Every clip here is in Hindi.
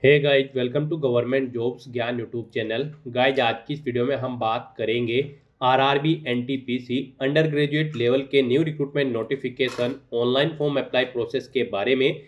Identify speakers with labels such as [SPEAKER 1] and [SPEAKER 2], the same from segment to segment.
[SPEAKER 1] Hey guys, welcome to government jobs Gyan YouTube channel. Guys, आज की इस वीडियो में हम बात करेंगे RRB NTPC under graduate level के new recruitment notification online form apply process के बारे में।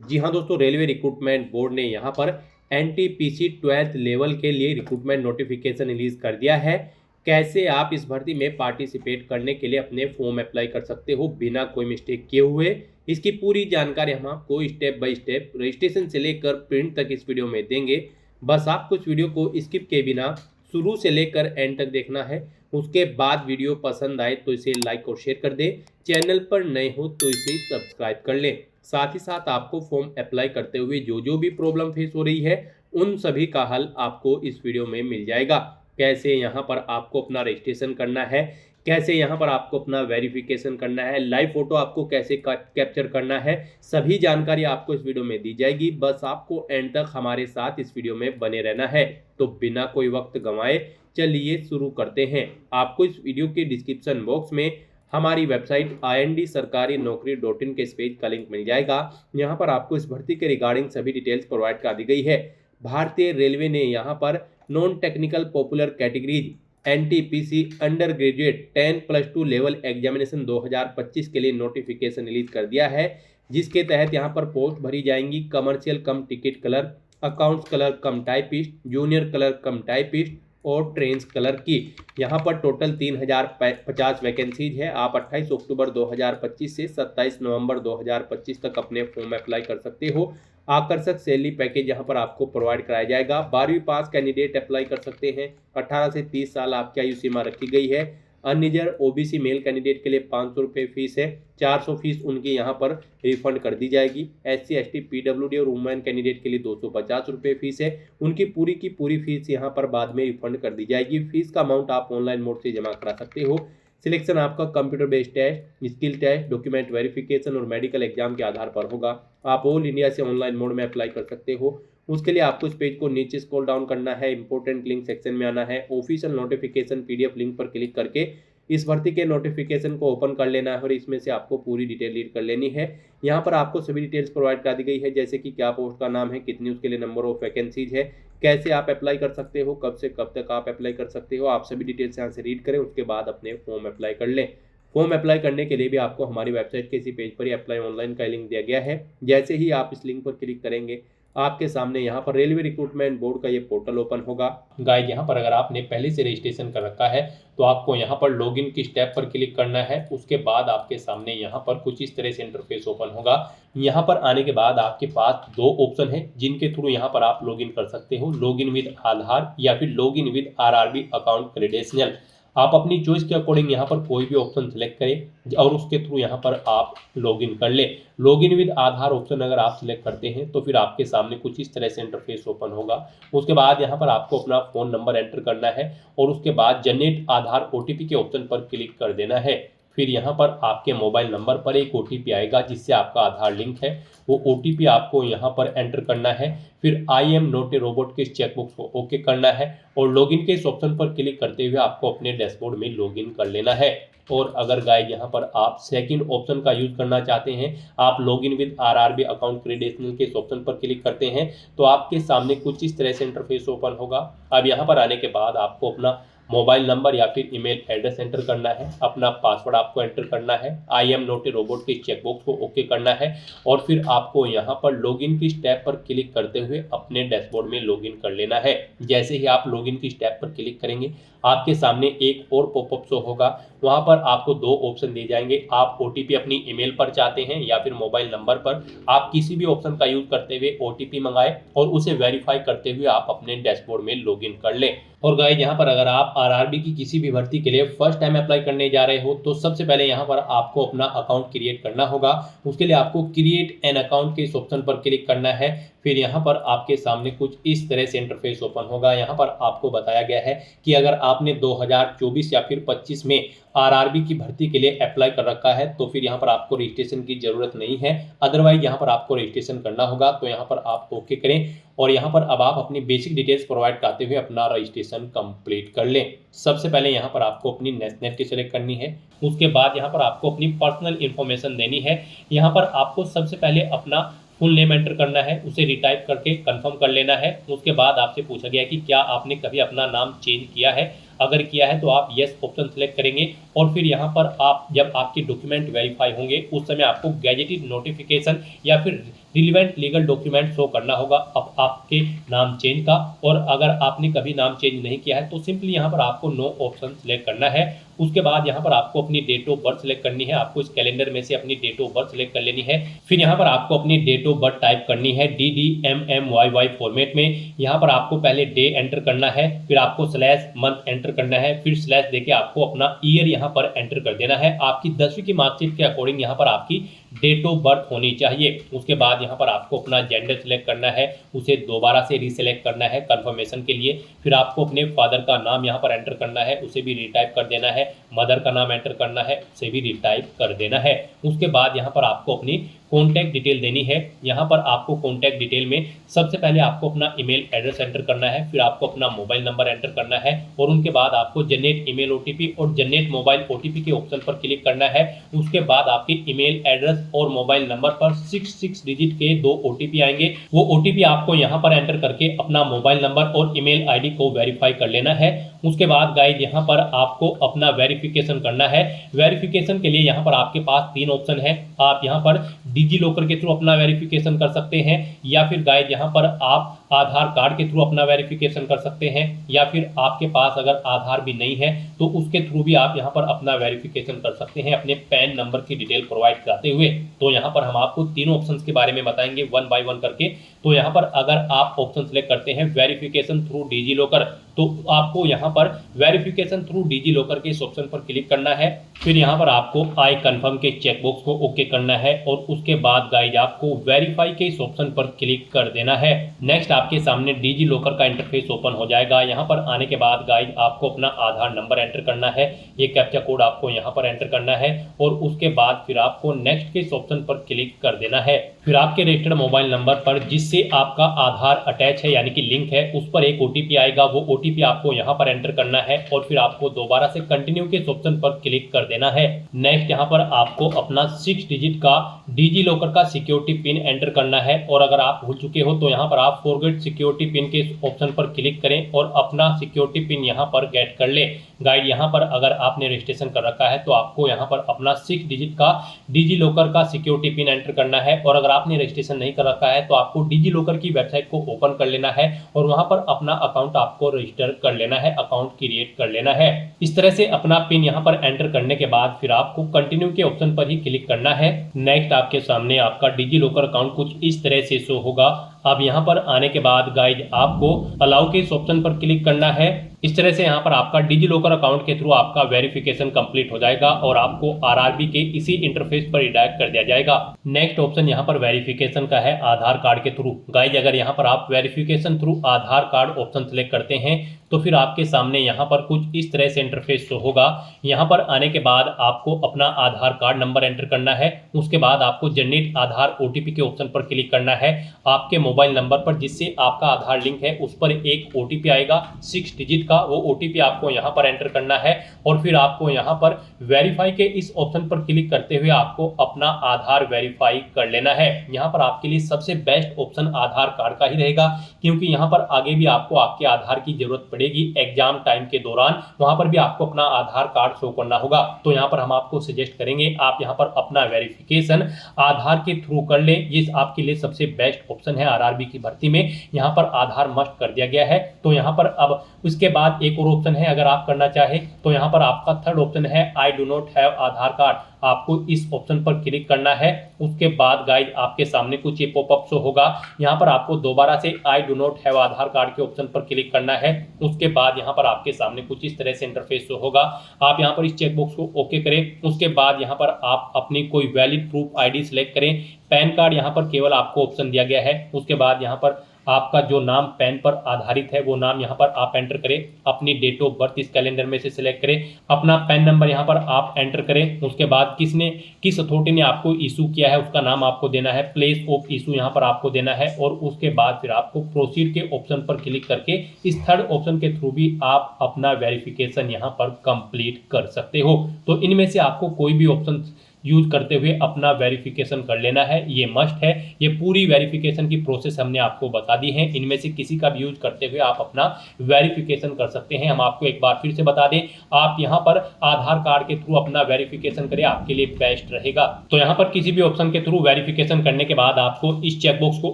[SPEAKER 1] जी हाँ दोस्तों, रेलवे रिक्रूटमेंट बोर्ड ने यहाँ पर एनटीपीसी 12th लेवल के लिए रिक्रूटमेंट नोटिफिकेशन रिलीज कर दिया है। कैसे आप इस भर्ती में पार्टिसिपेट करने के लिए अपने फॉर्म अप्लाई कर सकते हो बिना कोई मिस्टेक किए हुए, इसकी पूरी जानकारी हम आपको स्टेप बाय स्टेप रजिस्ट्रेशन से लेकर प्रिंट तक इस वीडियो में देंगे। बस आपको इस वीडियो को स्किप के बिना शुरू से लेकर एंड तक देखना है। उसके बाद वीडियो पसंद आए तो इसे लाइक और शेयर कर दें। चैनल पर नए हो तो इसे सब्सक्राइब कर लें। साथ ही साथ आपको फॉर्म अप्लाई करते हुए जो जो भी प्रॉब्लम फेस हो रही है उन सभी का हल आपको इस वीडियो में मिल जाएगा। कैसे यहाँ पर आपको अपना रजिस्ट्रेशन करना है, कैसे यहाँ पर आपको अपना वेरिफिकेशन करना है, लाइव फोटो आपको कैसे कैप्चर करना है, सभी जानकारी आपको इस वीडियो में दी जाएगी। बस आपको एंड तक हमारे साथ इस वीडियो में बने रहना है। तो बिना कोई वक्त गंवाए चलिए शुरू करते हैं। आपको इस वीडियो के डिस्क्रिप्शन बॉक्स में हमारी वेबसाइट IND-sarkari-naukri.in के इस पेज का लिंक मिल जाएगा। यहाँ पर आपको इस भर्ती के रिगार्डिंग सभी डिटेल्स प्रोवाइड कर दी गई है। भारतीय रेलवे ने यहाँ पर non technical popular categories NTPC under graduate 10+2 level examination 2025 के लिए नोटिफिकेशन रिलीज कर दिया है, जिसके तहत यहां पर पोस्ट भरी जाएंगी कमर्शियल कम टिकट कलर, अकाउंट्स कलर कम टाइपिस्ट, जूनियर कलर कम टाइपिस्ट और ट्रेन्स कलर की। यहां पर टोटल 3050 वैकेंसीज है। आप 28 अक्टूबर 2025 से 27 नवंबर 2025 तक अपने फॉर्म अप्लाई कर सकते हो। आकर्षक सैलरी पैकेज यहाँ पर आपको प्रोवाइड कराया जाएगा। 12वीं पास कैंडिडेट अप्लाई कर सकते हैं। 18 से 30 साल आपकी आयु सीमा रखी गई है। अनरिजर्व ओबीसी मेल कैंडिडेट के लिए 500 रुपये फीस है। 400 फीस उनकी यहाँ पर रिफंड कर दी जाएगी। SC ST PWD और वुमेन कैंडिडेट के लिए 250 रुपये फीस है। उनकी पूरी फीस यहाँ पर बाद में रिफंड कर दी जाएगी। फीस का अमाउंट आप ऑनलाइन मोड से जमा करा सकते हो। सिलेक्शन आपका computer based test, skill test, document verification और मेडिकल एग्जाम के आधार पर होगा। आप ऑल इंडिया से ऑनलाइन मोड में अप्लाई कर सकते हो। उसके लिए आपको इस पेज को नीचे स्क्रॉल डाउन करना है, इंपॉर्टेंट लिंक सेक्शन में आना है, ऑफिशियल नोटिफिकेशन PDF लिंक पर क्लिक करके इस भर्ती के नोटिफिकेशन को ओपन कर लेना है और इसमें से आपको पूरी डिटेल रीड कर लेनी है। यहाँ पर आपको सभी डिटेल्स प्रोवाइड करा दी गई है, जैसे कि क्या पोस्ट का नाम है, कितनी उसके लिए नंबर ऑफ वैकेंसीज है, कैसे आप अप्लाई कर सकते हो, कब से कब तक आप अप्लाई कर सकते हो। आप सभी डिटेल्स यहाँ से रीड करें, उसके बाद अपने फॉर्म अप्लाई कर लें। फॉर्म अप्लाई करने के लिए भी आपको हमारी वेबसाइट के इसी पेज पर ही अप्लाई ऑनलाइन का लिंक दिया गया है। जैसे ही आप इस लिंक पर क्लिक करेंगे आपके सामने यहाँ पर रेलवे रिक्रूटमेंट बोर्ड का ये पोर्टल ओपन होगा। गाइड, यहाँ पर अगर आपने पहले से रजिस्ट्रेशन कर रखा है तो आपको यहाँ पर लॉगिन की स्टेप पर क्लिक करना है। उसके बाद आपके सामने यहाँ पर कुछ इस तरह से इंटरफेस ओपन होगा। यहाँ पर आने के बाद आपके पास दो ऑप्शन है जिनके थ्रू यहाँ पर आप लॉगिन कर सकते हो, लॉगिन विद आधार या फिर login with RRB account credential. आप अपनी चॉइस के अकॉर्डिंग यहाँ पर कोई भी ऑप्शन सेलेक्ट करें और उसके थ्रू यहाँ पर आप लॉगिन कर ले। लॉगिन विद आधार ऑप्शन अगर आप सिलेक्ट करते हैं तो फिर आपके सामने कुछ इस तरह से इंटरफेस ओपन होगा। उसके बाद यहाँ पर आपको अपना फ़ोन नंबर एंटर करना है और उसके बाद जनरेट आधार OTP के ऑप्शन पर क्लिक कर देना है। फिर यहाँ पर आपके मोबाइल नंबर पर एक OTP आएगा जिससे आपका आधार लिंक है। वो OTP आपको यहाँ पर एंटर करना है। फिर I am not a robot के इस चेकबॉक्स को ओके करना है और लॉगिन के इस ऑप्शन पर क्लिक करते हुए आपको अपने डैशबोर्ड में लॉगिन कर लेना है। और अगर गाइड यहाँ पर आप सेकंड ऑप्शन का यूज करना चाहते हैं, आप login with RRB account credential के इस ऑप्शन पर क्लिक करते हैं तो आपके सामने कुछ इस तरह से इंटरफेस ओपन होगा। अब यहाँ पर आने के बाद आपको अपना मोबाइल नंबर या फिर ईमेल एड्रेस एंटर करना है, अपना पासवर्ड आपको एंटर करना है, I am not a robot के चेकबॉक्स को ओके करना है और फिर आपको यहाँ पर लॉगिन की स्टेप पर क्लिक करते हुए अपने डैशबोर्ड में लॉगिन कर लेना है। जैसे ही आप लॉगिन की स्टेप पर क्लिक करेंगे आपके सामने एक और पॉपअप शो होगा। वहाँ पर आपको दो ऑप्शन दिए जाएंगे, आप OTP अपनी ईमेल पर चाहते हैं या फिर मोबाइल नंबर पर। आप किसी भी ऑप्शन का यूज करते हुए OTP मंगाएं और उसे वेरीफाई करते हुए आप अपने डैशबोर्ड में लॉगिन कर लें। और गाइस, यहाँ पर अगर आप आरआरबी की किसी भी भर्ती के लिए फर्स्ट टाइम अप्लाई करने जा रहे हो तो सबसे पहले यहाँ पर आपको अपना अकाउंट क्रिएट करना होगा। उसके लिए आपको क्रिएट एन अकाउंट के इस ऑप्शन पर क्लिक करना है। फिर यहाँ पर आपके सामने कुछ इस तरह से इंटरफेस ओपन होगा। यहाँ पर आपको बताया गया है कि अगर आपने 2024 या फिर 25 में आरआरबी की भर्ती के लिए अप्लाई कर रखा है तो फिर यहाँ पर आपको रजिस्ट्रेशन की जरूरत नहीं है। अदरवाइज यहाँ पर आपको रजिस्ट्रेशन करना होगा। तो यहाँ पर आप ओके करें और यहाँ पर अब आप अपनी बेसिक डिटेल्स प्रोवाइड करते हुए अपना रजिस्ट्रेशन कंप्लीट कर लें। सबसे पहले यहाँ पर आपको अपनी नेशनलिटी सेलेक्ट करनी है। उसके बाद यहाँ पर आपको अपनी पर्सनल इंफॉर्मेशन देनी है। यहाँ पर आपको सबसे पहले अपना फुल नेम एंटर करना है, उसे रिटाइप करके कंफर्म कर लेना है। उसके बाद आपसे पूछा गया है कि क्या आपने कभी अपना नाम चेंज किया है, अगर किया है तो आप येस ऑप्शन सेलेक्ट करेंगे और फिर यहाँ पर आप जब आपके डॉक्यूमेंट वेरीफाई होंगे उस समय आपको गैजेटेड नोटिफिकेशन या फिर रिलीवेंट लीगल डॉक्यूमेंट शो करना होगा अब आपके नाम चेंज का। और अगर आपने कभी नाम चेंज नहीं किया है तो सिंपली यहाँ पर आपको नो ऑप्शन सेलेक्ट करना है। उसके बाद यहाँ पर आपको अपनी डेट ऑफ बर्थ सेलेक्ट करनी है, आपको इस कैलेंडर में से अपनी डेट ऑफ बर्थ सेलेक्ट कर लेनी है। फिर यहाँ पर आपको अपनी डेट ऑफ बर्थ टाइप करनी है DDMMYY फॉर्मेट में। यहाँ पर आपको पहले डे एंटर करना है, फिर आपको स्लैश मंथ एंटर करना है, फिर स्लैश देके आपको अपना ईयर यहाँ पर एंटर कर देना है। आपकी 10वीं की मार्कशीट के अकॉर्डिंग यहाँ पर आपकी डेट ऑफ बर्थ होनी चाहिए। उसके बाद यहाँ पर आपको अपना जेंडर सेलेक्ट करना है, उसे दोबारा से रीसेलेक्ट करना है कंफर्मेशन के लिए। फिर आपको अपने फादर का नाम यहाँ पर एंटर करना है, उसे भी रिटाइप कर देना है। मदर का नाम एंटर करना है, उसे भी रिटाइप कर देना है। उसके बाद यहाँ पर आपको अपनी कॉन्टैक्ट डिटेल देनी है। यहाँ पर आपको कॉन्टैक्ट डिटेल में सबसे पहले आपको अपना ईमेल एड्रेस एंटर करना है, फिर आपको अपना मोबाइल नंबर एंटर करना है और उनके बाद आपको जनरेट ईमेल ओटीपी और जनरेट मोबाइल ओटीपी के ऑप्शन पर क्लिक करना है। उसके बाद आपके ईमेल एड्रेस और मोबाइल नंबर पर 6 डिजिट के 2 ओटीपी आएंगे। वो ओटीपी आपको यहाँ पर एंटर करके अपना मोबाइल नंबर और ईमेल आईडी को वेरीफाई कर लेना है। उसके बाद गाइड यहाँ पर आपको अपना वेरिफिकेशन करना है। वेरिफिकेशन के लिए यहाँ पर आपके पास 3 ऑप्शन है। आप यहाँ पर डिजी लॉकर के थ्रू अपना वेरिफिकेशन कर सकते हैं, या फिर गाइड यहाँ पर आप आधार कार्ड के थ्रू अपना वेरिफिकेशन कर सकते हैं, या फिर आपके पास अगर आधार भी नहीं है तो उसके थ्रू भी आप यहाँ पर अपना वेरिफिकेशन कर सकते हैं अपने पैन नंबर की डिटेल प्रोवाइड कराते हुए। तो यहाँ पर हम आपको तीनों ऑप्शंस के बारे में बताएंगे 1 बाय 1 करके। तो यहाँ पर अगर आप ऑप्शन सेलेक्ट करते हैं वेरिफिकेशन थ्रू डिजी लॉकर, तो आपको यहाँ पर वेरिफिकेशन थ्रू डिजी लॉकर के इस ऑप्शन पर क्लिक करना है। फिर यहाँ पर आपको आई कंफर्म के चेकबॉक्स को ओके करना है और उसके बाद गाइज आपको वेरीफाई के इस ऑप्शन पर क्लिक कर देना है। नेक्स्ट आपके सामने डिजी लॉकर का इंटरफेस ओपन हो जाएगा। यहाँ पर आने के बाद गाइज आपको अपना आधार नंबर एंटर करना है, ये कैप्चा कोड आपको यहाँ पर एंटर करना है और उसके बाद फिर आपको नेक्स्ट के इस ऑप्शन पर क्लिक कर देना है। फिर आपके रजिस्टर्ड मोबाइल नंबर पर जिससे आपका आधार अटैच है यानी कि लिंक है उस पर एक ओटीपी आएगा, वो ओटीपी आपको यहाँ पर एंटर करना है और फिर आपको दोबारा से कंटिन्यू के इस ऑप्शन पर क्लिक कर देना है। नेक्स्ट यहाँ पर आपको अपना 6 डिजिट का डिजी लॉकर का सिक्योरिटी पिन एंटर करना है और अगर आप भूल चुके हो तो यहाँ पर आप फॉरगेट सिक्योरिटी पिन के ऑप्शन पर क्लिक करें और अपना सिक्योरिटी पिन यहाँ पर गेट कर ले। गाइड यहाँ पर अगर आपने रजिस्ट्रेशन कर रखा है तो आपको यहाँ पर अपना 6 डिजिट का डिजी लॉकर का सिक्योरिटी पिन एंटर करना है और अगर आपने रजिस्ट्रेशन नहीं कर रखा है तो आपको डिजी लॉकर की वेबसाइट को ओपन कर लेना है और वहां पर अपना अकाउंट आपको रजिस्टर कर लेना है, अकाउंट क्रिएट कर लेना है। इस तरह से अपना पिन यहाँ पर एंटर करने के बाद फिर आपको कंटिन्यू के ऑप्शन पर ही क्लिक करना है। नेक्स्ट आपके सामने आपका डिजी लॉकर अकाउंट कुछ इस तरह से शो होगा। अब यहाँ पर आने के बाद गाइड आपको अलाउ के इस ऑप्शन पर क्लिक करना है। इस तरह से यहाँ पर आपका डिजी लॉकर अकाउंट के थ्रू आपका वेरिफिकेशन कंप्लीट हो जाएगा और आपको आरआरबी के इसी इंटरफेस पर रिडायरेक्ट कर दिया जाएगा। नेक्स्ट ऑप्शन यहाँ पर वेरिफिकेशन का है आधार कार्ड के थ्रू। गाइज अगर यहाँ पर आप वेरिफिकेशन थ्रू आधार कार्ड ऑप्शन सेलेक्ट करते हैं तो फिर आपके सामने यहाँ पर कुछ इस तरह से इंटरफेस शो होगा। यहाँ पर आने के बाद आपको अपना आधार कार्ड नंबर एंटर करना है, उसके बाद आपको जनरेट आधार ओटीपी के ऑप्शन पर क्लिक करना है। आपके मोबाइल नंबर पर जिससे आपका आधार लिंक है उस पर एक ओटीपी आएगा 6 डिजिट का, वो ओटीपी आपको यहाँ पर एंटर करना है और फिर आपको यहाँ पर वेरीफाई के इस ऑप्शन पर क्लिक करते हुए आपको अपना आधार वेरीफाई कर लेना है। यहाँ पर आपके लिए सबसे बेस्ट ऑप्शन आधार कार्ड का ही रहेगा क्योंकि यहाँ पर आगे भी आपको आपके आधार की जरूरत पड़ेगी एग्जाम टाइम के दौरान, वहां पर भी आपको अपना आधार कार्ड शो करना होगा। तो यहाँ पर हम आपको सजेस्ट करेंगे आप यहाँ पर अपना वेरिफिकेशन आधार के थ्रू कर ले, ये आपके लिए सबसे बेस्ट ऑप्शन है। आरआरबी की भर्ती में यहाँ पर आधार मस्ट कर दिया गया है। तो यहाँ पर अब उसके बाद एक और ऑप्शन है, अगर आप करना चाहे तो यहाँ पर आपका थर्ड ऑप्शन है I do not have Aadhaar card. आपको इस ऑप्शन पर क्लिक करना है। उसके बाद गाइड आपके सामने कुछ ये पॉपअप शो होगा। यहाँ पर आपको दोबारा से I do not have Aadhaar card के ऑप्शन पर क्लिक करना है। उसके बाद यहाँ पर आपके सामने कुछ इस तरह से इंटरफेस शो होगा। आप यहाँ पर इस चेकबॉक्स को ओके करें। उसके बाद यहाँ पर आप अपनी कोई वैलिड प्रूफ आईडी सिलेक्ट करें। पैन कार्ड यहाँ पर केवल आपको ऑप्शन दिया गया है। उसके बाद यहाँ पर आपका जो नाम पैन पर आधारित है वो नाम यहाँ पर आप एंटर करें। अपनी डेट ऑफ बर्थ इस कैलेंडर में से सिलेक्ट करें। अपना पैन नंबर यहाँ पर आप एंटर करें। उसके बाद किस अथॉरिटी ने आपको इशू किया है उसका नाम आपको देना है। प्लेस ऑफ इशू यहाँ पर आपको देना है और उसके बाद फिर आपको प्रोसीड के ऑप्शन पर क्लिक करके इस थर्ड ऑप्शन के थ्रू भी आप अपना वेरिफिकेशन यहाँ पर कंप्लीट कर सकते हो। तो इनमें से आपको कोई भी ऑप्शन यूज करते हुए अपना वेरिफिकेशन कर लेना है, ये मस्ट है। ये पूरी वेरिफिकेशन की प्रोसेस हमने आपको बता दी है, इनमें से किसी का भी यूज करते हुए आप अपना वेरिफिकेशन कर सकते हैं। हम आपको एक बार फिर से बता दें, आप यहाँ पर आधार कार्ड के थ्रू अपना वेरिफिकेशन करें, आपके लिए बेस्ट रहेगा। तो यहाँ पर किसी भी ऑप्शन के थ्रू वेरिफिकेशन करने के बाद आपको इस चेकबॉक्स को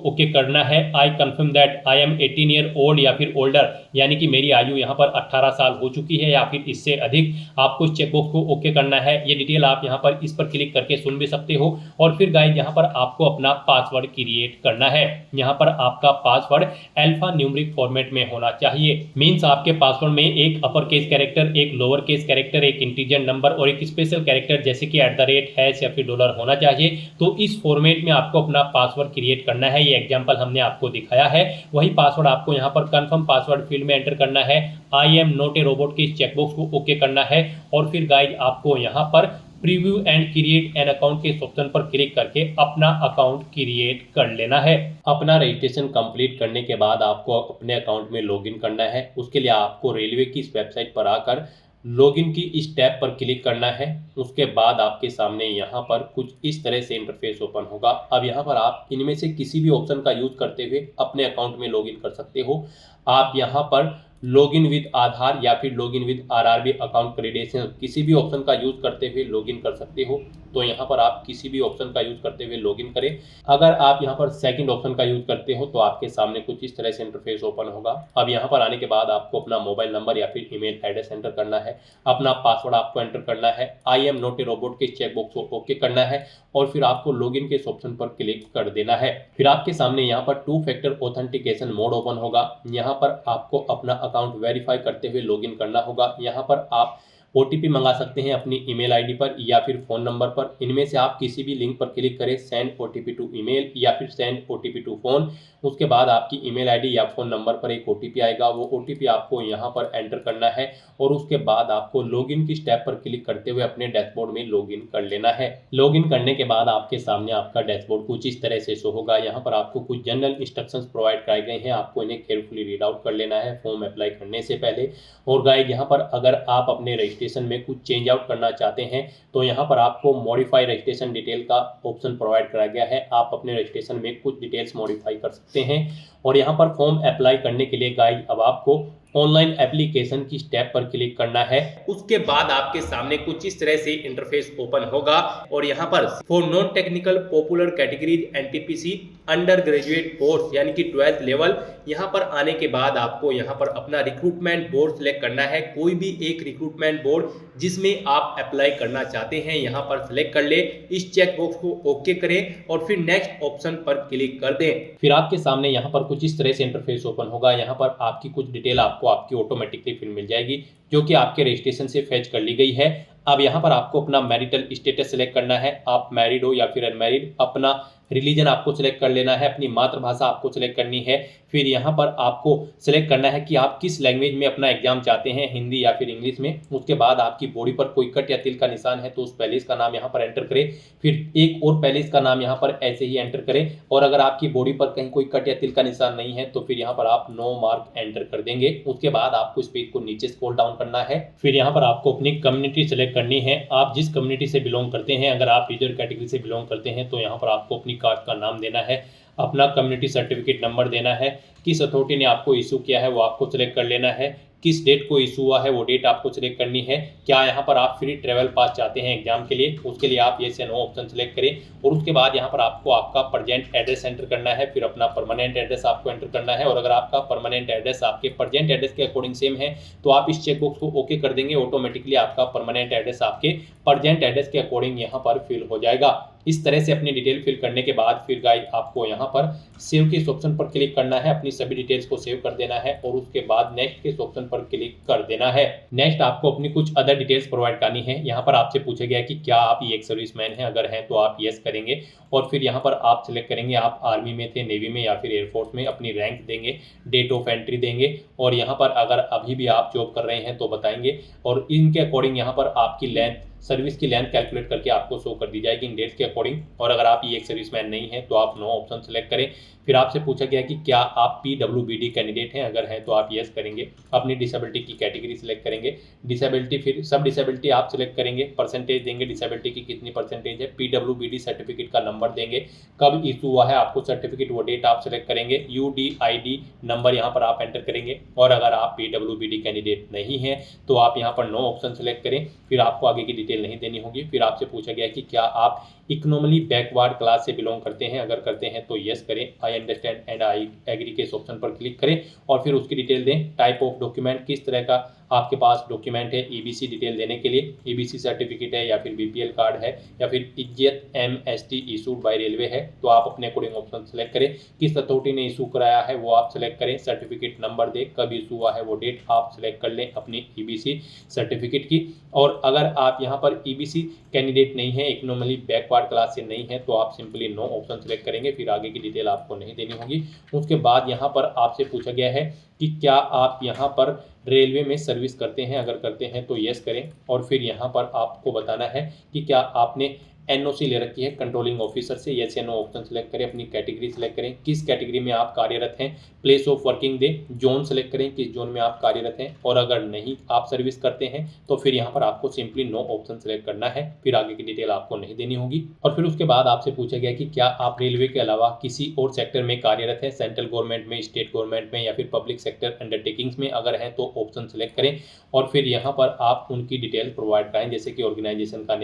[SPEAKER 1] ओके करना है, I confirm that I am 18 year old या फिर ओल्डर, यानी कि मेरी आयु यहाँ पर 18 साल हो चुकी है या फिर इससे अधिक। आपको इस चेकबॉक्स को ओके करना है। ये डिटेल आप यहाँ पर इस पर क्लिक करके सुन भी सकते हो। और फिर गाइस यहाँ पर आपको अपना पासवर्ड क्रिएट करना है। यहाँ पर आपका पासवर्ड अल्फा न्यूमेरिक फॉर्मेट में होना चाहिए। मींस आपके पासवर्ड में एक अपर केस कैरेक्टर, एक लोअर केस कैरेक्टर, एक इंटीजर नंबर और एक स्पेशल कैरेक्टर जैसे कि @ हैश या फिर डॉलर होना चाहिए। तो इस फॉर्मेट में आपको अपना पासवर्ड क्रिएट करना है। ये एग्जांपल हमने आपको दिखाया है। वही पासवर्ड आपको यहाँ पर कंफर्म पासवर्ड फील्ड में एंटर करना है। I am not a robot के इस चेकबॉक्स को ओके करना है। और फिर गाइस आपको यहाँ पर preview and create an account के ऑप्शन पर क्लिक करके अपना अकाउंट क्रिएट कर लेना है। अपना रजिस्ट्रेशन कंप्लीट करने के बाद आपको अपने अकाउंट में लॉगिन करना है। उसके लिए आपको रेलवे की इस वेबसाइट पर आकर लॉगिन की इस टैब पर क्लिक करना है। उसके बाद आपके सामने यहाँ पर कुछ इस तरह से इंटरफेस ओपन होगा। अब यहाँ पर आप इनमें से किसी भी ऑप्शन का यूज करते हुए अपने अकाउंट में लॉगिन कर सकते हो। आप यहाँ पर लॉगिन विद आधार या फिर login with RRB account credential किसी भी ऑप्शन का यूज करते हुए लॉगिन कर सकते हो। तो यहाँ पर आप किसी भी ऑप्शन का यूज करते हुए लॉगिन करें। अगर आप यहाँ पर सेकंड ऑप्शन का यूज करते हो तो आपके सामने कुछ इस तरह से इंटरफेस ओपन होगा। अब यहाँ पर आने के बाद आपको अपना मोबाइल नंबर या फिर ईमेल एड्रेस एंटर करना है। अपना पासवर्ड आपको एंटर करना है। I am not a robot के चेकबॉक्स को ओके करना है और फिर आपको लॉगिन के ऑप्शन पर क्लिक कर देना है। फिर आपके सामने यहाँ पर 2 फैक्टर ऑथेंटिकेशन मोड ओपन होगा। यहाँ पर आपको अपना अकाउंट वेरीफाई करते हुए लॉगिन करना होगा। यहाँ पर आप OTP मंगा सकते हैं अपनी ईमेल आईडी पर या फिर फ़ोन नंबर पर। इनमें से आप किसी भी लिंक पर क्लिक करें, सेंड OTP टू ईमेल या फिर सेंड OTP टू फ़ोन। उसके बाद आपकी ईमेल आईडी या फ़ोन नंबर पर एक OTP आएगा। वो OTP आपको यहाँ पर एंटर करना है और उसके बाद आपको लॉगिन की स्टेप पर क्लिक करते हुए अपने डैशबोर्ड में लॉगिन कर लेना है। लॉगिन करने के बाद आपके सामने आपका डैशबोर्ड कुछ इस तरह से शो होगा। यहाँ पर आपको कुछ जनरल इंस्ट्रक्शंस प्रोवाइड कराए गए हैं, आपको इन्हें केयरफुली रीड आउट कर लेना है फॉर्म अप्लाई करने से पहले। और गाइस यहाँ पर अगर आप अपने रजिस्ट्रेशन में कुछ चेंज आउट करना चाहते हैं तो यहाँ पर आपको मॉडिफाई रजिस्ट्रेशन डिटेल का ऑप्शन प्रोवाइड कराया गया है। आप अपने रजिस्ट्रेशन में कुछ डिटेल्स मॉडिफाई कर सकते हैं। और यहाँ पर फॉर्म अप्लाई करने के लिए गाइस अब आपको ऑनलाइन एप्लीकेशन की स्टेप पर क्लिक करना है। उसके बाद आपके सामने कुछ इस तरह से इंटरफेस ओपन होगा और यहाँ पर for non technical popular categories NTPC under graduate course यानी कि 12th लेवल, यहाँ पर आने के बाद आपको यहाँ पर अपना रिक्रूटमेंट बोर्ड सेलेक्ट करना है। कोई भी एक रिक्रूटमेंट बोर्ड जिसमें आप अप्लाई करना चाहते हैं यहाँ पर सेलेक्ट कर ले। इस चेक बॉक्स को ओके करें और फिर नेक्स्ट ऑप्शन पर क्लिक कर दें। फिर आपके सामने यहाँ पर कुछ इस तरह से इंटरफेस ओपन होगा। यहाँ पर आपकी कुछ डिटेल आपकी ऑटोमेटिकली फिर मिल जाएगी जो कि आपके रजिस्ट्रेशन से फेच कर ली गई है। अब यहाँ पर आपको अपना मैरिटल स्टेटस सेलेक्ट करना है, आप मैरिड हो या फिर अनमैरिड। अपना रिलीजन आपको सिलेक्ट कर लेना है, अपनी मातृभाषा आपको सिलेक्ट करनी है। फिर यहाँ पर आपको सिलेक्ट करना है कि आप किस लैंग्वेज में अपना एग्जाम चाहते हैं, हिंदी या फिर इंग्लिश में। उसके बाद आपकी बॉडी पर कोई कट या तिल का निशान है तो उस पैलेस का नाम यहाँ पर एंटर करें। फिर एक और पैलेस का नाम यहाँ पर ऐसे ही एंटर करें। और अगर आपकी बॉडी पर कहीं कोई कट या तिल का निशान नहीं है तो फिर यहाँ पर आप नो मार्क एंटर कर देंगे। उसके बाद आपको इस पेज को नीचे स्क्रॉल डाउन करना है। फिर यहाँ पर आपको अपनी कम्युनिटी सेलेक्ट करनी है, आप जिस कम्युनिटी से बिलोंग करते हैं। अगर आप रिजर्व कैटेगरी से बिलोंग करते हैं तो यहाँ पर आपको अपनी कास्ट का नाम देना है, अपना कम्युनिटी सर्टिफिकेट नंबर देना है, किस अथॉरिटी ने आपको इशू किया है वो आपको सिलेक्ट कर लेना है, किस डेट को इशू हुआ है वो डेट आपको सिलेक्ट करनी है, क्या यहाँ पर आप फ्री ट्रेवल पास चाहते हैं एग्जाम के लिए, उसके लिए आप येस या नो ऑप्शन सेलेक्ट करें। और उसके बाद यहाँ पर आपको आपका प्रेजेंट एड्रेस एंटर करना है, फिर अपना परमानेंट एड्रेस आपको एंटर करना है। और अगर आपका परमानेंट एड्रेस आपके प्रेजेंट एड्रेस के अकॉर्डिंग सेम है तो आप इस चेकबॉक्स को ओके कर देंगे। ऑटोमेटिकली आपका परमानेंट एड्रेस आपके प्रेजेंट एड्रेस के अकॉर्डिंग यहाँ पर फिल हो जाएगा। इस तरह से अपनी डिटेल फिल करने के बाद फिर गाइस आपको यहाँ पर सेव के ऑप्शन पर क्लिक करना है, अपनी सभी डिटेल्स को सेव कर देना है और उसके बाद नेक्स्ट के ऑप्शन पर क्लिक कर देना है। नेक्स्ट आपको अपनी कुछ अदर डिटेल्स प्रोवाइड करनी है। यहाँ पर आपसे पूछा गया कि क्या आप एक सर्विसमैन हैं, अगर हैं तो आप यस करेंगे। और फिर यहाँ पर आप सिलेक्ट करेंगे आप आर्मी में थे, नेवी में या फिर एयरफोर्स में, अपनी रैंक देंगे, डेट ऑफ एंट्री देंगे और यहाँ पर अगर अभी भी आप जॉब कर रहे हैं तो बताएंगे। और इनके अकॉर्डिंग यहाँ पर आपकी लेंथ सर्विस की लेंथ कैलकुलेट करके आपको शो कर दी जाएगी इन डेट्स के अकॉर्डिंग। और अगर आप ई एक सर्विसमैन नहीं है तो आप नो ऑप्शन सेलेक्ट करें। फिर आपसे पूछा गया कि क्या आप PWBD कैंडिडेट हैं, अगर हैं तो आप येस करेंगे। अपनी डिसेबिलिटी की कैटेगरी सेलेक्ट करेंगे, डिसेबिलिटी फिर सब डिसेबिलिटी आप सेलेक्ट करेंगे, परसेंटेज देंगे डिसेबिलिटी की कितनी परसेंटेज है, PWBD सर्टिफिकेट का नंबर देंगे, कब इशू हुआ है आपको सर्टिफिकेट वो डेट आप सेलेक्ट करेंगे, UDID नंबर यहाँ पर आप एंटर करेंगे। और अगर आप PWBD कैंडिडेट नहीं है तो आप यहाँ पर नो ऑप्शन सेलेक्ट करें। फिर आपको आगे की डिटेल नहीं देनी होगी। फिर आपसे पूछा गया कि क्या आप इकोनॉमिकली बैकवर्ड क्लास से बिलोंग करते हैं, अगर करते हैं तो यस करें, I understand and I agree के इस ऑप्शन पर क्लिक करें और फिर उसकी डिटेल दें। टाइप ऑफ डॉक्यूमेंट, किस तरह का आपके पास डॉक्यूमेंट है, EBC डिटेल देने के लिए, EBC सर्टिफिकेट है या फिर BPL कार्ड है या फिर इज्जत MST इशूड बाय रेलवे है, तो आप अपने अकॉर्डिंग ऑप्शन सेलेक्ट करें। किस अथॉरिटी ने इशू कराया है वो आप सेलेक्ट करें, सर्टिफिकेट नंबर दे, कब इशू हुआ है वो डेट आप सेलेक्ट कर लें अपनी EBC सर्टिफिकेट की। और अगर आप यहाँ पर EBC कैंडिडेट नहीं है, इकोनॉमिकली बैकवर्ड क्लास से नहीं है, तो आप सिंपली नो ऑप्शन सेलेक्ट करेंगे। फिर आगे की डिटेल आपको नहीं देनी होगी। उसके बाद यहाँ पर आपसे पूछा गया है कि क्या आप यहाँ पर रेलवे में सर्विस करते हैं, अगर करते हैं तो यस करें। और फिर यहाँ पर आपको बताना है कि क्या आपने NOC ले रखी है कंट्रोलिंग ऑफिसर से, यस या नो ऑप्शन सेलेक्ट करें। अपनी कैटेगरी सेलेक्ट करें, किस कैटेगरी में आप कार्यरत हैं, place of working they, zone select करें किस जोन में आप कार्यरत हैं। और अगर नहीं आप सर्विस करते हैं तो फिर यहाँ पर आपको सिंपली नो ऑप्शन सेलेक्ट करना है। फिर आगे की डिटेल आपको नहीं देनी होगी। और फिर उसके बाद आपसे पूछा गया कि क्या आप रेलवे के अलावा किसी और सेक्टर में कार्यरत हैं, सेंट्रल गवर्नमेंट में, स्टेट गवर्नमेंट में या फिर पब्लिक सेक्टर अंडरटेकिंग्स में, अगर हैं तो ऑप्शन सेलेक्ट करें। और फिर यहाँ पर आप उनकी डिटेल प्रोवाइड कराएं, जैसे कि ऑर्गेनाइजेशन का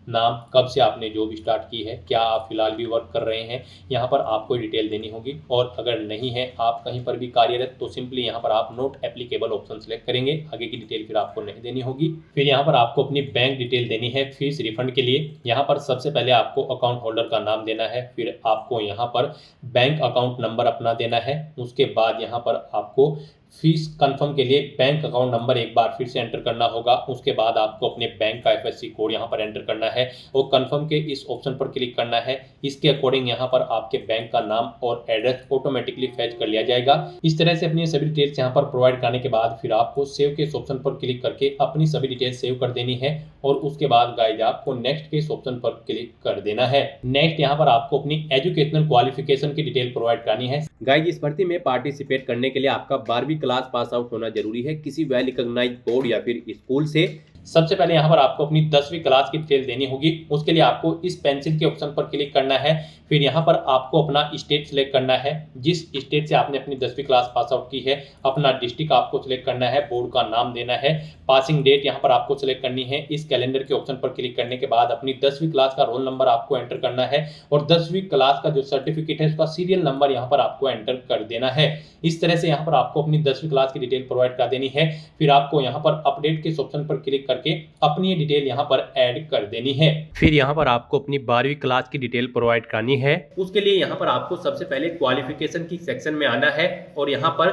[SPEAKER 1] नाम, कब से आपने जॉब स्टार्ट की है, क्या आप फिलहाल भी वर्क कर रहे हैं, यहाँ पर आपको डिटेल देनी होगी। और अगर नहीं है आप कहीं पर भी कार्यरत तो सिंपली यहाँ पर आप नॉट एप्लीकेबल ऑप्शन सेलेक्ट करेंगे। आगे की डिटेल फिर आपको नहीं देनी होगी। फिर यहाँ पर आपको अपनी बैंक डिटेल देनी है फीस रिफंड के लिए। यहाँ पर सबसे पहले आपको अकाउंट होल्डर का नाम देना है, फिर आपको यहाँ पर बैंक अकाउंट नंबर अपना देना है। उसके बाद यहाँ पर आपको फीस कंफर्म के लिए बैंक अकाउंट नंबर एक बार फिर से एंटर करना होगा। उसके बाद आपको अपने बैंक का FSC कोड यहाँ पर एंटर करना है और कंफर्म के इस ऑप्शन पर क्लिक करना है। इसके अकॉर्डिंग यहाँ पर आपके बैंक का नाम और एड्रेस ऑटोमेटिकली फैच कर लिया जाएगा। इस तरह से अपनी सभी डिटेल्स यहाँ पर प्रोवाइड करने के बाद फिर आपको सेव के इस ऑप्शन पर क्लिक करके अपनी सभी डिटेल्स सेव कर देनी है। और उसके बाद गाइज आपको नेक्स्ट के इस ऑप्शन पर क्लिक कर देना है। नेक्स्ट यहाँ पर आपको अपनी एजुकेशनल क्वालिफिकेशन की डिटेल प्रोवाइड करनी है। गाइज इस भर्ती में पार्टिसिपेट करने के लिए आपका 12वीं क्लास पास आउट होना जरूरी है किसी वेल रिकॉग्नाइज्ड बोर्ड या फिर स्कूल से। सबसे पहले यहाँ पर आपको अपनी 10वीं क्लास की डिटेल देनी होगी। उसके लिए आपको इस पेंसिल के ऑप्शन पर क्लिक करना है। फिर यहाँ पर आपको अपना स्टेट सिलेक्ट करना है, जिस स्टेट से आपने अपनी 10वीं क्लास पास आउट की है। अपना डिस्ट्रिक्ट आपको सिलेक्ट करना है, बोर्ड का नाम देना है, पासिंग डेट यहाँ पर आपको सिलेक्ट करनी है। इस कैलेंडर के ऑप्शन पर क्लिक करने के बाद अपनी 10वीं क्लास का रोल नंबर आपको एंटर करना है और 10वीं क्लास का जो सर्टिफिकेट है उसका सीरियल नंबर यहाँ पर आपको एंटर कर देना है। इस तरह से यहाँ पर आपको अपनी 10वीं क्लास की डिटेल प्रोवाइड कर देनी है। फिर आपको यहाँ पर अपडेट के इस ऑप्शन पर क्लिक करके अपनी डिटेल यहाँ पर ऐड कर देनी है। फिर यहाँ पर आपको अपनी 12वीं क्लास की डिटेल प्रोवाइड करनी है। उसके लिए यहाँ पर आपको सबसे पहले क्वालिफिकेशन की सेक्शन में आना है और यहाँ पर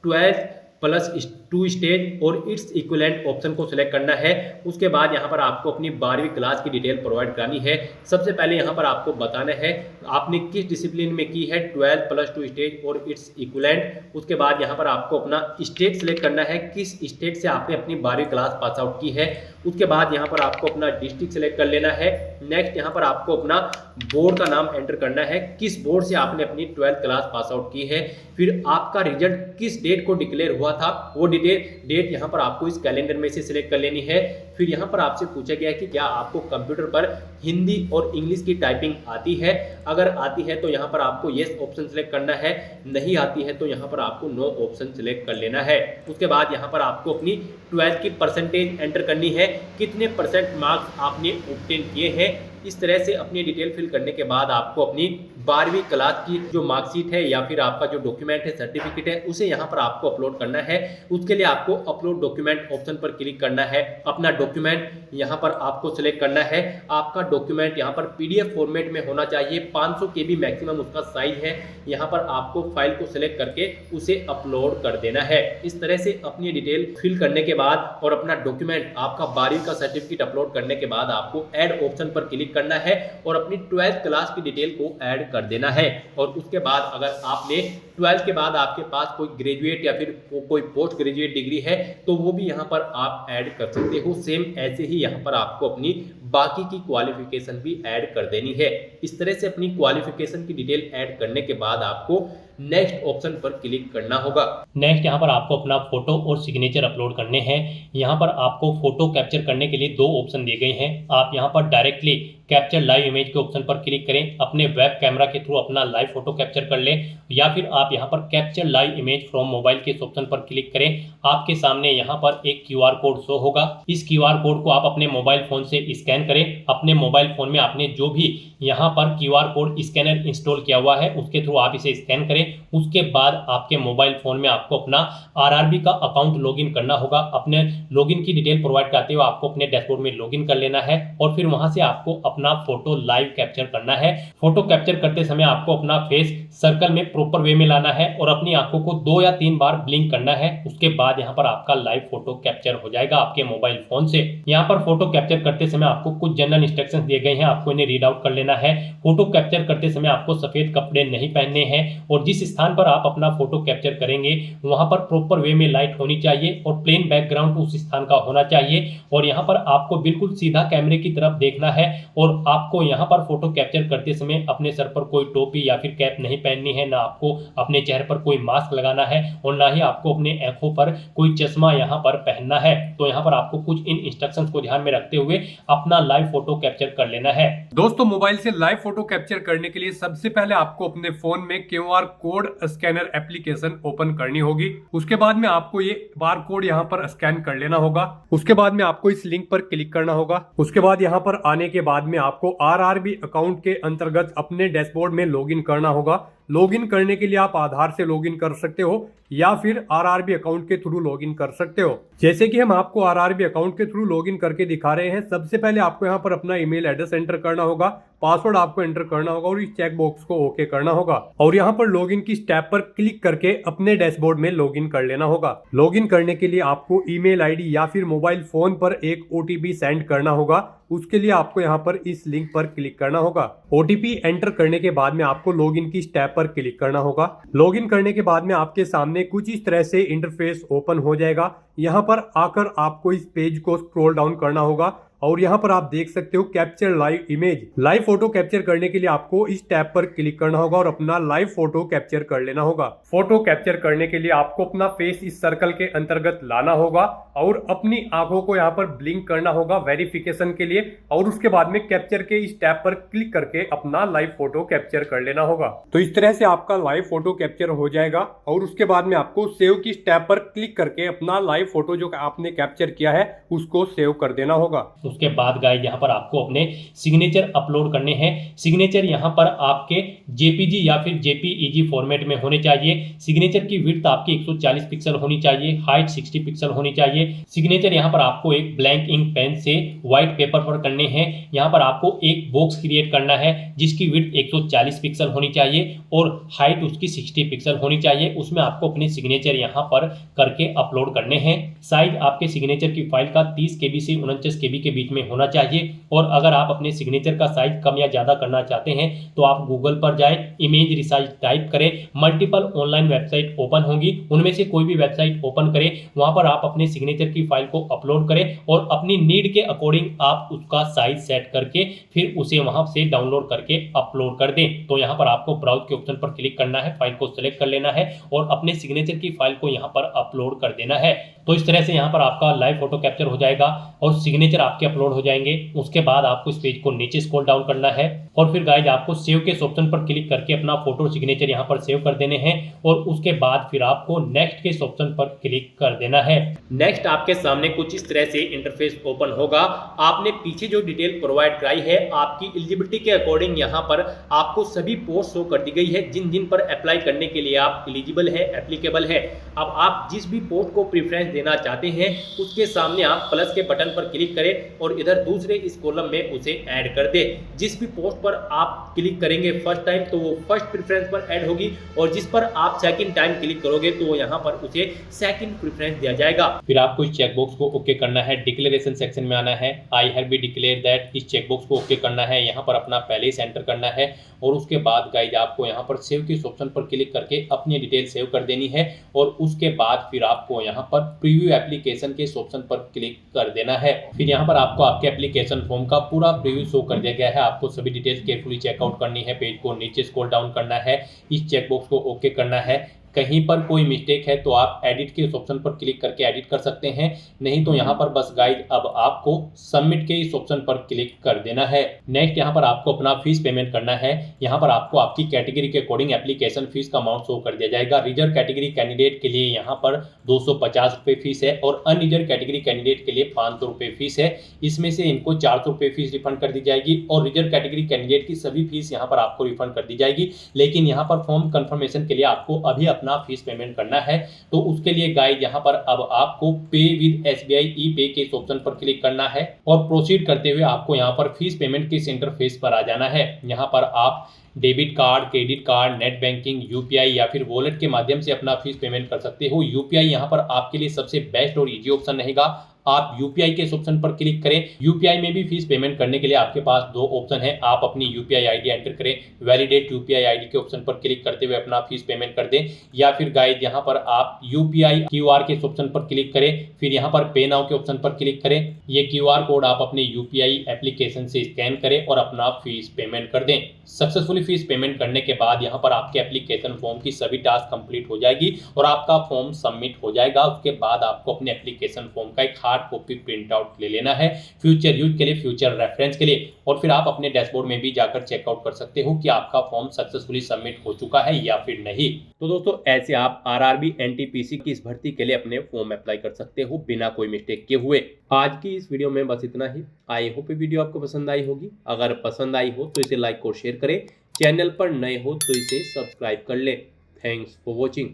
[SPEAKER 1] 12+2 स्टेज और इट्स इक्विवेलेंट ऑप्शन को सिलेक्ट करना है। उसके बाद यहाँ पर आपको अपनी 12वीं क्लास की डिटेल प्रोवाइड करनी है। सबसे पहले यहाँ पर आपको बताना है आपने किस डिसिप्लिन में की है, 12+2 स्टेज और इट्स इक्विवेलेंट। उसके बाद यहाँ पर आपको अपना स्टेट सिलेक्ट करना है, किस स्टेट से आपने अपनी 12वीं क्लास पास आउट की है। उसके बाद यहाँ पर आपको अपना डिस्ट्रिक्ट सिलेक्ट कर लेना है। नेक्स्ट यहाँ पर आपको अपना बोर्ड का नाम एंटर करना है, किस बोर्ड से आपने अपनी 12th क्लास पास आउट की है। फिर आपका रिजल्ट किस डेट को डिक्लेयर हुआ था वो डेट यहाँ पर आपको इस कैलेंडर में से सिलेक्ट कर लेनी है। फिर यहाँ पर आपसे पूछा गया है कि क्या आपको कंप्यूटर पर हिंदी और इंग्लिश की टाइपिंग आती है। अगर आती है तो यहाँ पर आपको येस ऑप्शन सिलेक्ट करना है, नहीं आती है तो यहाँ पर आपको नो ऑप्शन सिलेक्ट कर लेना है। उसके बाद यहाँ पर आपको अपनी 12th की परसेंटेज एंटर करनी है, कितने % मार्क्स आपने ऑब्टेन किए हैं। इस तरह से अपनी डिटेल फिल करने के बाद आपको अपनी 12वीं क्लास की जो मार्कशीट है या फिर आपका जो डॉक्यूमेंट है, सर्टिफिकेट है, उसे यहाँ पर आपको अपलोड करना है। उसके लिए आपको अपलोड डॉक्यूमेंट ऑप्शन पर क्लिक करना है। अपना डॉक्यूमेंट यहाँ पर आपको सिलेक्ट करना है। आपका डॉक्यूमेंट यहाँ पर PDF फॉर्मेट में होना चाहिए, 500 KB मैक्सिमम उसका साइज है। यहाँ पर आपको फाइल को सिलेक्ट करके उसे अपलोड कर देना है। इस तरह से अपनी डिटेल फिल करने के बाद और अपना डॉक्यूमेंट आपका 12वीं का सर्टिफिकेट अपलोड करने के बाद आपको ऐड ऑप्शन पर क्लिक करना है और अपनी 12th क्लास की डिटेल को ऐड कर देना है। और उसके बाद अगर आपने 12th के बाद आपके पास कोई ग्रेजुएट या फिर कोई पोस्ट ग्रेजुएट डिग्री है तो वो भी यहाँ पर आप ऐड कर सकते हो। सेम ऐसे ही यहाँ पर आपको अपनी बाकी की क्वालिफिकेशन भी ऐड कर देनी है। इस तरह से अपनी क्वालिफिकेशन की डिटेल ऐड करने के बाद आपको नेक्स्ट ऑप्शन पर क्लिक करना होगा। नेक्स्ट यहाँ पर आपको अपना फोटो और सिग्नेचर अपलोड करने हैं। यहाँ पर आपको फोटो कैप्चर करने के लिए दो ऑप्शन दिए गए हैं। आप यहाँ पर डायरेक्टली कैप्चर लाइव इमेज के ऑप्शन पर क्लिक करें, अपने वेब कैमरा के थ्रू अपना लाइव फोटो कैप्चर कर लें, या फिर आप यहाँ पर capture live image from mobile के ऑप्शन पर क्लिक करें। आपके सामने यहाँ पर एक QR कोड शो होगा। इस QR कोड को आप अपने मोबाइल फोन से स्कैन करें। अपने मोबाइल फोन में आपने जो भी यहाँ पर QR कोड स्कैनर इंस्टॉल किया हुआ है उसके थ्रू आप इसे स्कैन करें। उसके बाद आपके मोबाइल फोन में आपको अपना RRB का अकाउंट लॉगिन करना होगा। अपने लॉगिन की डिटेल प्रोवाइड करते हुए आपको अपने डैशबोर्ड में लॉगिन कर लेना है और फिर वहां से आपको अपना फोटो लाइव कैप्चर करना है। फोटो कैप्चर करते समय आपको अपना फेस सर्कल में प्रॉपर वे में लाना है और अपनी आंखों को 2 या 3 बार ब्लिंक करना है। उसके बाद यहाँ पर आपका लाइव फोटो कैप्चर हो जाएगा आपके मोबाइल फोन से। यहाँ पर फोटो कैप्चर करते समय आपको कुछ जनरल इंस्ट्रक्शंस दिए गए हैं, आपको इन्हें रीड आउट कर लेना है। फोटो कैप्चर करते समय आपको सफेद कपड़े नहीं पहनने हैं और जिस स्थान पर आप अपना फोटो कैप्चर करेंगे वहां पर प्रॉपर वे में लाइट होनी चाहिए और प्लेन बैकग्राउंड उस स्थान का होना चाहिए। और यहाँ पर आपको बिल्कुल सीधा कैमरे की तरफ देखना है और आपको यहाँ पर फोटो कैप्चर करते समय अपने सर पर कोई टोपी या फिर कैप नहीं पहननी है, ना आपको अपने चेहरे पर कोई मास्क लगाना है और ना ही आपको अपने आंखों पर कोई चश्मा यहाँ पर पहनना है। तो यहाँ पर आपको कुछ इन इंस्ट्रक्शंस को ध्यान में रखते हुए अपना लाइव फोटो कैप्चर कर लेना है।
[SPEAKER 2] दोस्तों, मोबाइल से लाइव फोटो कैप्चर करने के लिए सबसे पहले आपको अपने फोन में QR code scanner application open करनी होगी। उसके बाद में आपको ये बार कोड यहाँ पर स्कैन कर लेना होगा। उसके बाद में आपको इस लिंक पर क्लिक करना होगा। उसके बाद यहाँ पर आने के बाद में आपको RRB अकाउंट के अंतर्गत अपने डैशबोर्ड में लॉगिन करना होगा। लॉगिन करने के लिए आप आधार से लॉगिन कर सकते हो या फिर RRB अकाउंट के थ्रू लॉगिन कर सकते हो। जैसे कि हम आपको RRB अकाउंट के थ्रू लॉगिन करके दिखा रहे हैं। सबसे पहले आपको यहाँ पर अपना ईमेल एड्रेस एंटर करना होगा, पासवर्ड आपको एंटर करना होगा और इस चेक बॉक्स को ओके करना होगा और यहाँ पर लॉगिन की स्टेप पर क्लिक करके अपने डैशबोर्ड में लॉगिन कर लेना होगा। लॉगिन करने के लिए आपको ईमेल आईडी या फिर मोबाइल फोन पर एक OTP सेंड करना होगा। उसके लिए आपको यहाँ पर इस लिंक पर क्लिक करना होगा। OTP एंटर करने के बाद में आपको लॉगिन की स्टेप पर क्लिक करना होगा। लॉगिन करने के बाद में आपके सामने कुछ इस तरह से इंटरफेस ओपन हो जाएगा। यहाँ पर आकर आपको इस पेज को स्क्रॉल डाउन करना होगा और यहाँ पर आप देख सकते हो capture live image. Live photo capture करने के लिए आपको इस टैब पर क्लिक करना होगा और अपना लाइव फोटो कैप्चर कर लेना होगा। फोटो कैप्चर करने के लिए आपको अपना फेस इस सर्कल के अंतर्गत लाना होगा और अपनी आंखों को यहाँ पर ब्लिंक करना होगा वेरिफिकेशन के लिए और उसके बाद में कैप्चर के इस टैब पर क्लिक करके अपना लाइव फोटो कैप्चर कर लेना होगा। तो इस तरह से आपका लाइव फोटो कैप्चर हो जाएगा और उसके बाद में आपको सेव की टैब पर क्लिक करके अपना लाइव फोटो जो आपने कैप्चर किया है उसको सेव कर देना होगा।
[SPEAKER 1] उसके बाद गाइस यहाँ पर आपको अपने सिग्नेचर अपलोड करने हैं। सिग्नेचर यहाँ पर आपके JPG या फिर JPEG फॉर्मेट में होने चाहिए। सिग्नेचर की विड्थ आपकी 140 पिक्सल होनी चाहिए, हाइट 60 पिक्सल होनी चाहिए। सिग्नेचर यहाँ पर आपको एक ब्लैंक इंक पेन से व्हाइट पेपर पर करने हैं। यहाँ पर आपको एक बॉक्स क्रिएट करना है जिसकी विड्थ 140 पिक्सल होनी चाहिए और हाइट उसकी 60 पिक्सल होनी चाहिए। उसमें आपको अपने सिग्नेचर यहाँ पर करके अपलोड करने हैं। साइज आपके सिग्नेचर की फाइल का 30 KB से 49 KB के बीच में होना चाहिए और अगर आप अपने सिग्नेचर का साइज कम या ज्यादा करना चाहते हैं तो आप गूगल पर जाएं, इमेज रिसाइज टाइप करें, मल्टीपल ऑनलाइन वेबसाइट ओपन होंगी, उनमें से कोई भी वेबसाइट ओपन करें, वहां पर आप अपने सिग्नेचर की फाइल को अपलोड करें और अपनी नीड के अकॉर्डिंग आप उसका साइज सेट करके फिर उसे वहां से डाउनलोड करके अपलोड कर दें। तो यहाँ पर आपको ब्राउज के ऑप्शन पर क्लिक करना है, फाइल को सिलेक्ट कर लेना है और अपने सिग्नेचर की फाइल को यहाँ पर अपलोड कर देना है। तो इस तरह से यहाँ पर आपका लाइव फोटो कैप्चर हो जाएगा और सिग्नेचर आपके अपलोड हो जाएंगे। उसके बाद आपको इस पेज को नीचे स्क्रॉल डाउन करना है और फिर गाइज आपको सेव के ऑप्शन पर क्लिक करके अपना फोटो सिग्नेचर यहाँ पर सेव कर देने हैं और उसके बाद फिर आपको नेक्स्ट के ऑप्शन पर क्लिक कर देना है। नेक्स्ट आपके सामने कुछ इस तरह से इंटरफेस ओपन होगा। आपने पीछे जो डिटेल प्रोवाइड कराई है आपकी एलिजिबिलिटी के अकॉर्डिंग यहाँ पर आपको सभी पोस्ट शो कर दी गई है जिन जिन पर अप्लाई करने के लिए आप एलिजिबल है, एप्लीकेबल है। अब आप जिस भी पोस्ट को प्रेफरेंस देना चाहते हैं उसके सामने आप प्लस के बटन पर क्लिक करें और इधर दूसरे इस कॉलम में उसे ऐड कर दे। जिस भी पोस्ट पर पर आप क्लिक करेंगे फर्स्ट टाइम तो वो फर्स्ट प्रेफरेंस पर ऐड होगी, और जिस पर आप सेकंड टाइम क्लिक करोगे तो यहाँ पर उसे सेकंड प्रेफरेंस दिया जाएगा। फिर आपको इस चेकबॉक्स को ओके करना है, डिक्लेरेशन सेक्शन में आना है, I have be declare that, इस चेकबॉक्स को ओके करना है, यहाँ पर अपना पहले ही एंटर करना है, और उसके बाद गाइज आपको यहाँ पर सेव के ऑप्शन पर क्लिक करके अपनी डिटेल सेव कर देनी है, और उसके बाद फिर आपको यहाँ पर प्रीव्यू एप्लीकेशन के ऑप्शन पर क्लिक कर देना है। फिर यहाँ पर आपको आपके एप्लीकेशन फॉर्म का पूरा प्रीव्यू शो कर दिया गया है। आपको सभी डिटेल्स केयरफुली चेकआउट करनी है, पेज को नीचे स्क्रॉल डाउन करना है, इस चेकबॉक्स को ओके करना है। कहीं पर कोई मिस्टेक है तो आप एडिट के ऑप्शन पर क्लिक करके एडिट कर सकते हैं, नहीं तो यहाँ पर बस गाइज अब आपको सबमिट के इस ऑप्शन पर क्लिक कर देना है। नेक्स्ट यहाँ पर आपको अपना फीस पेमेंट करना है। यहाँ पर आपको आपकी कैटेगरी के अकॉर्डिंग एप्लीकेशन फीस का अमाउंट शो कर दिया जाएगा। रिजर्व कैटेगरी कैंडिडेट के लिए यहाँ पर 250 रुपये फीस है, और अनरिजर्व कैटेगरी कैंडिडेट के लिए 500 रुपये फीस है। इसमें से इनको 400 रुपये फीस रिफंड कर दी जाएगी, और रिजर्व कैटेगरी कैंडिडेट की सभी फीस यहाँ पर आपको रिफंड कर दी जाएगी। लेकिन यहाँ पर फॉर्म कंफर्मेशन के लिए आपको अभी अपना फीस पेमेंट करना है, तो उसके लिए गाइड यहाँ पर अब आपको पे विद SBI ई पे के ऑप्शन पर क्लिक करना है, और प्रोसीड करते हुए आपको यहाँ पर फीस पेमेंट के इंटरफेस पर आ जाना है। यहाँ पर आप debit card, credit card, net banking, UPI या फिर वॉलेट के माध्यम से अपना फीस पेमेंट कर सकते हो। यूपीआई यहाँ पर आपके लिए सबसे बेस्ट और इजी ऑप्शन रहेगा। आप यूपीआई के ऑप्शन पर क्लिक करें। यूपीआई में भी फीस पेमेंट करने के लिए आपके पास दो ऑप्शन है। आप अपनी यूपीआई आईडी एंटर करें, वैलिडेट यूपीआई आईडी के ऑप्शन पर क्लिक करते हुए अपना फीस पेमेंट कर दें, या फिर गाइड यहाँ पर आप यूपीआई क्यूआर के ऑप्शन पर क्लिक करें, फिर यहाँ पर पे नाउ के ऑप्शन पर क्लिक करें। ये क्यूआर कोड आप अपने यूपीआई एप्लीकेशन से स्कैन करें और अपना फीस पेमेंट कर दें। सक्सेसफुली फीस पेमेंट करने के बाद यहाँ पर आपके एप्लीकेशन फॉर्म की सभी टास्क कंप्लीट हो जाएगी और आपका फॉर्म सबमिट हो जाएगा। उसके बाद आपको अपने एप्लीकेशन फॉर्म का एक हार्ड कॉपी प्रिंट आउट ले लेना है फ्यूचर यूज के लिए, फ्यूचर रेफरेंस के लिए, और फिर आप अपने डैशबोर्ड में भी जाकर चेकआउट कर सकते हो कि आपका फॉर्म सक्सेसफुली सबमिट हो चुका है या फिर नहीं। तो दोस्तों ऐसे आप आरआरबी एनटीपीसी की इस भर्ती के लिए अपने फॉर्म अप्लाई कर सकते हो बिना कोई मिस्टेक किए हुए। आज की इस वीडियो में बस इतना ही। आई होप वीडियो आपको पसंद आई होगी। अगर पसंद आई हो तो इसे लाइक और शेयर करें, चैनल पर नए हो तो इसे सब्सक्राइब कर ले। Thanks for watching.